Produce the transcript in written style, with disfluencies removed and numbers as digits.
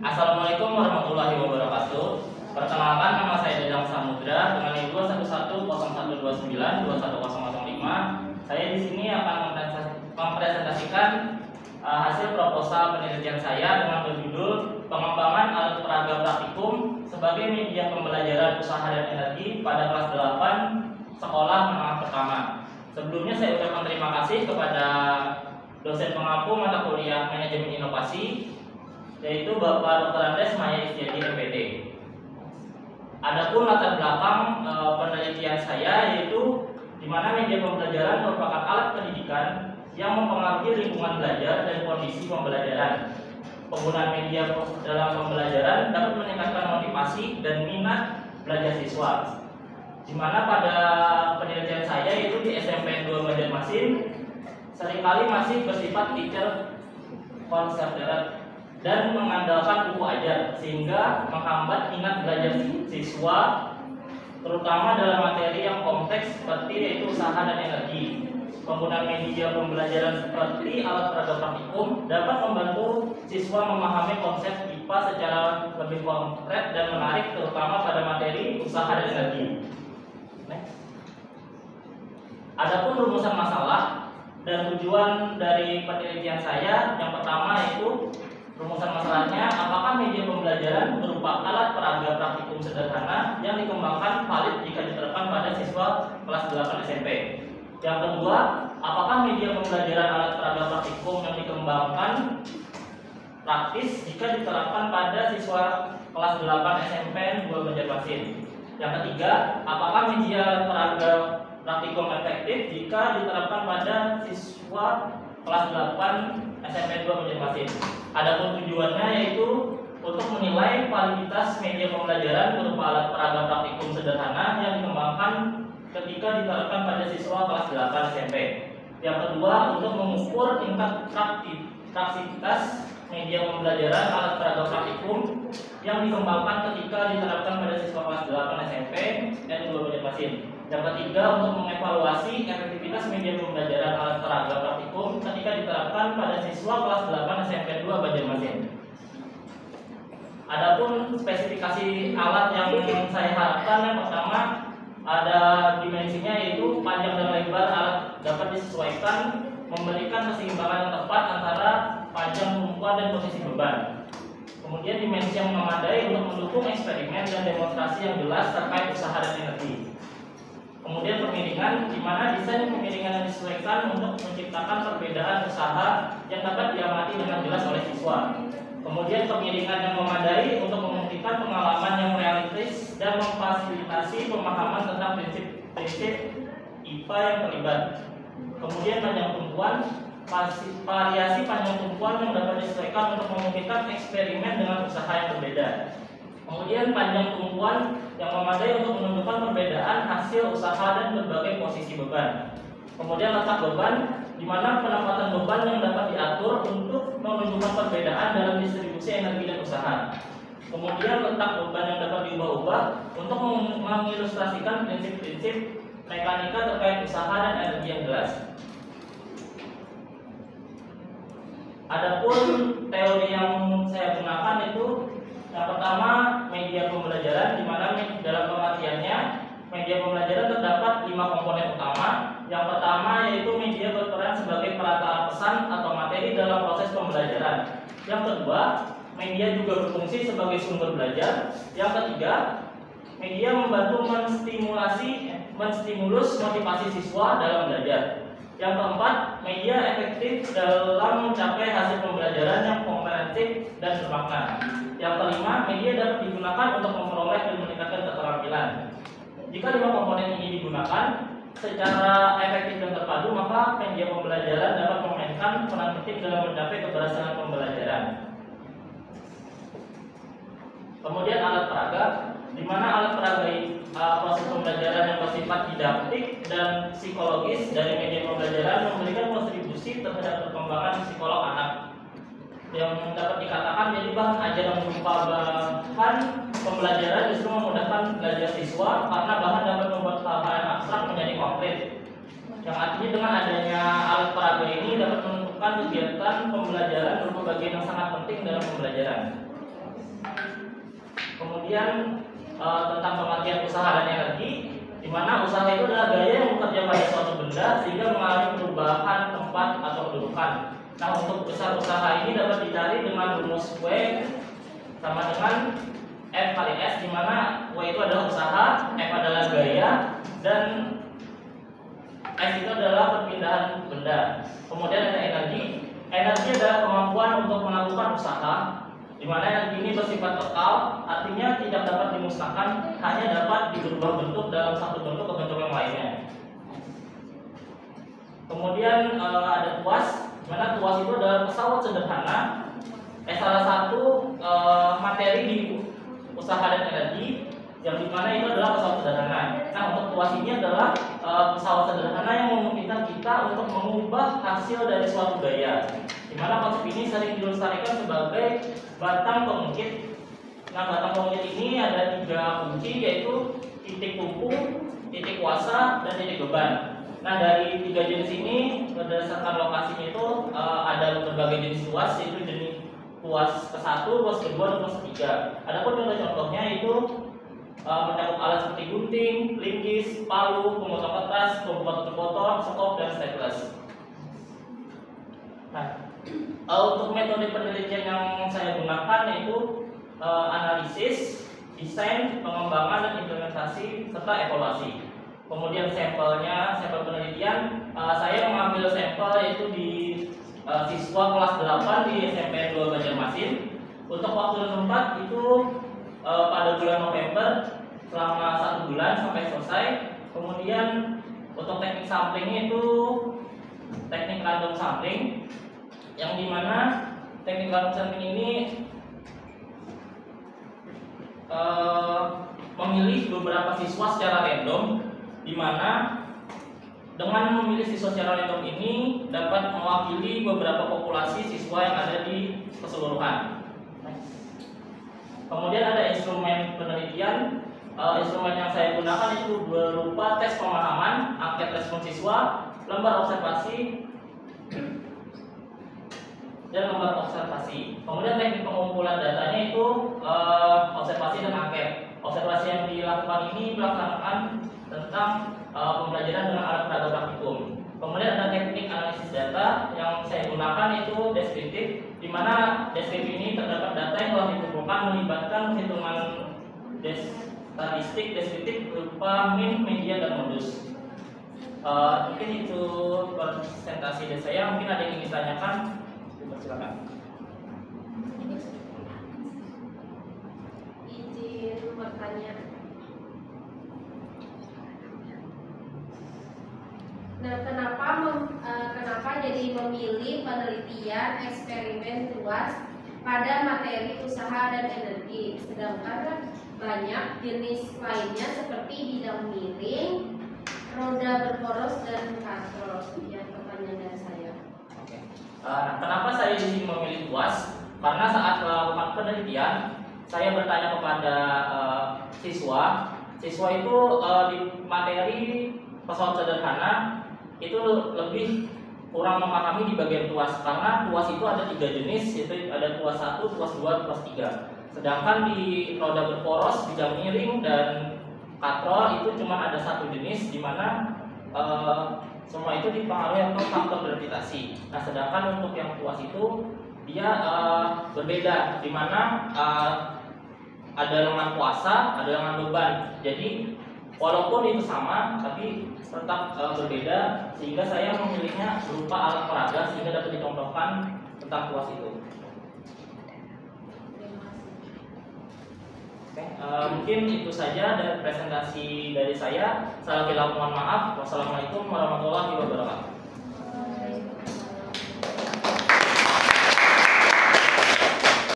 Assalamualaikum warahmatullahi wabarakatuh. Perkenalkan, nama saya Dedang Samudra dengan NIM 2110129 Saya di sini akan mempresentasikan hasil proposal penelitian saya dengan berjudul Pengembangan Alat Peraga Praktikum sebagai Media Pembelajaran Usaha dan Energi pada kelas 8 Sekolah Menengah Pertama. Sebelumnya saya ucapkan terima kasih kepada dosen pengampu mata kuliah Manajemen Inovasi, yaitu Bapak Dr. Andes Maya Istiadi MPD. Adapun latar belakang penelitian saya yaitu di mana media pembelajaran merupakan alat pendidikan yang mempengaruhi lingkungan belajar dan kondisi pembelajaran. Penggunaan media dalam pembelajaran dapat meningkatkan motivasi dan minat belajar siswa. Di mana pada penelitian saya yaitu di SMP 2 Banjarmasin seringkali masih bersifat teacher concentrated dan mengandalkan buku ajar sehingga menghambat minat belajar siswa, terutama dalam materi yang kompleks seperti yaitu usaha dan energi. Penggunaan media pembelajaran seperti alat peraga praktikum dapat membantu siswa memahami konsep IPA secara lebih konkret dan menarik, terutama pada materi usaha dan energi. Adapun rumusan masalah dan tujuan dari penelitian saya, yang pertama yaitu rumusan masalahnya, apakah media pembelajaran berupa alat peraga praktikum sederhana yang dikembangkan valid jika diterapkan pada siswa kelas 8 SMP. Yang kedua, apakah media pembelajaran alat peraga praktikum yang dikembangkan praktis jika diterapkan pada siswa kelas 8 SMP 2 Banjarmasin. Yang ketiga, apakah media alat peraga praktikum efektif jika diterapkan pada siswa kelas 8 SMP 2 Banjarmasin. Adapun tujuannya yaitu untuk menilai kualitas media pembelajaran berupa alat peraga praktikum sederhana yang dikembangkan ketika diterapkan pada siswa kelas 8 SMP. Yang kedua, untuk mengukur tingkat praktisitas media pembelajaran alat peraga praktikum yang dikembangkan ketika diterapkan pada siswa kelas 8 SMP dan 2 Banjarmasin. Yang ketiga, untuk mengevaluasi efektivitas media pembelajaran alat peraga praktikum ketika diterapkan pada siswa kelas 8 SMP 2 Banjarmasin. Adapun spesifikasi alat yang saya harapkan, yang pertama ada dimensinya yaitu panjang dan lebar alat dapat disesuaikan, memberikan keseimbangan yang tepat antara panjang tumpuan dan posisi beban. Kemudian dimensi yang memadai untuk mendukung eksperimen dan demonstrasi yang jelas terkait usaha dan energi. Kemudian pemiringan, di mana desain pemiringan yang disesuaikan untuk menciptakan perbedaan usaha yang dapat diamati dengan jelas oleh siswa. Kemudian pemiringan yang memadai untuk memungkinkan pengalaman yang realistis dan memfasilitasi pemahaman tentang prinsip-prinsip IPA yang terlibat. Kemudian panjang tumpuan, variasi panjang tumpuan yang dapat disesuaikan untuk memungkinkan eksperimen dengan usaha yang berbeda. Kemudian panjang tumpuan yang memadai untuk menentukan perbedaan hasil usaha dan berbagai posisi beban. Kemudian letak beban, di mana penempatan beban yang dapat diatur untuk menunjukkan perbedaan dalam distribusi energi dan usaha. Kemudian letak beban yang dapat diubah-ubah untuk mengilustrasikan prinsip-prinsip mekanika terkait usaha dan energi yang jelas. Adapun teori yang saya gunakan itu yang pertama media pembelajaran, di mana dalam pengertiannya media pembelajaran terdapat 5 komponen utama. Yang pertama yaitu media berperan sebagai perantara pesan atau materi dalam proses pembelajaran. Yang kedua, media juga berfungsi sebagai sumber belajar. Yang ketiga, media membantu menstimulus motivasi siswa dalam belajar. Yang keempat, media efektif dalam mencapai hasil pembelajaran yang komprehensif dan bermakna. Yang kelima, media dapat digunakan untuk memperoleh dan meningkatkan keterampilan. Jika 5 komponen ini digunakan secara efektif dan terpadu, maka media pembelajaran dapat memainkan peran penting dalam mencapai keberhasilan pembelajaran. Kemudian alat peraga, di mana alat peraga proses pembelajaran yang bersifat didaktik dan psikologis dari media pembelajaran memberikan kontribusi terhadap perkembangan psikolog anak. Yang dapat dikatakan jadi bahan ajar yang berupa bahan pembelajaran justru memudahkan belajar siswa karena bahan dapat membuat hal-hal yang abstrak menjadi konkret. Yang artinya dengan adanya alat peraga ini dapat menentukan kegiatan pembelajaran berupa bagian yang sangat penting dalam pembelajaran. kemudian tentang pengertian usaha dan energi, di mana usaha itu adalah gaya yang bekerja pada suatu benda sehingga mengalami perubahan tempat atau kedudukan. Nah, untuk usaha ini dapat dicari dengan rumus W sama dengan F kali S, di mana W itu adalah usaha, F adalah gaya, dan S itu adalah perpindahan benda. Kemudian ada energi. Energi adalah kemampuan untuk melakukan usaha, di mana energi ini bersifat total, artinya tidak dapat dimusnahkan, hanya dapat dirubah bentuk dalam satu bentuk ke bentuk yang lainnya. Kemudian ada tuas, di mana tuas itu adalah pesawat sederhana, salah satu materi di usaha dan energi, yang dimana itu adalah pesawat sederhana. Nah, untuk tuas ini adalah pesawat sederhana yang memungkinkan kita untuk mengubah hasil dari suatu gaya, dimana konsep ini sering dilestarikan sebagai batang pengungkit. Nah, batang pengungkit ini ada 3 kunci, yaitu titik tumpu, titik kuasa, dan titik beban. Nah, dari 3 jenis ini berdasarkan lokasinya itu ada berbagai jenis tuas, yaitu jenis tuas ke-1, tuas ke-2, dan tuas ke-3. Adapun contoh-contohnya itu mencakup alat seperti gunting, linggis, palu, pemotong kertas, pembuat terpotong, sekop, dan staples. Nah, untuk metode penelitian yang saya gunakan yaitu analisis, desain, pengembangan, dan implementasi, serta evaluasi. Kemudian sampel penelitian, saya mengambil sampel yaitu di siswa kelas 8 di SMP 2 Banjarmasin. Untuk waktu dan tempat itu pada bulan November selama 1 bulan sampai selesai. Kemudian untuk teknik sampling itu teknik random sampling, yang dimana teknik random sampling ini memilih beberapa siswa secara random, dimana dengan memilih siswa secara random ini dapat mewakili beberapa populasi siswa yang ada di keseluruhan. Kemudian ada instrumen penelitian. Instrumen yang saya gunakan itu berupa tes pemahaman, angket respon siswa, lembar observasi, dan lembar observasi. Kemudian teknik pengumpulan datanya itu observasi dan angket. Observasi yang dilakukan ini melaksanakan tentang pembelajaran dengan alat peraga praktikum. Kemudian ada teknik analisis data yang saya gunakan itu deskriptif, di mana deskriptif ini terdapat data yang telah dikumpulkan melibatkan perhitungan statistik deskriptif berupa min, median, dan modus. Mungkin itu presentasi dari saya. Mungkin ada yang ingin ditanyakan, silakan. Izin bertanya. Nah, kenapa jadi memilih penelitian eksperimen tuas pada materi usaha dan energi, sedangkan banyak jenis lainnya seperti bidang miring, roda berporos, dan katrol? Yang pertanyaan dari saya. Oke. Nah, kenapa saya di sini memilih tuas? Karena saat melakukan penelitian, saya bertanya kepada siswa itu di materi pesawat sederhana itu lebih kurang memahami di bagian tuas, karena tuas itu ada 3 jenis, yaitu ada tuas 1, tuas 2, tuas 3. Sedangkan di roda berporos, bidang miring, dan katrol itu cuma ada 1 jenis, di mana semua itu dipengaruhi oleh faktor gravitasi. Nah, sedangkan untuk yang tuas itu dia berbeda, di mana ada lengan kuasa, ada lengan beban. Jadi walaupun itu sama, tapi tetap berbeda, sehingga saya memilihnya berupa alat peraga sehingga dapat dicontohkan tentang tuas itu. Oke, mungkin itu saja dari presentasi dari saya. Saya mohon maaf. Wassalamualaikum warahmatullahi wabarakatuh.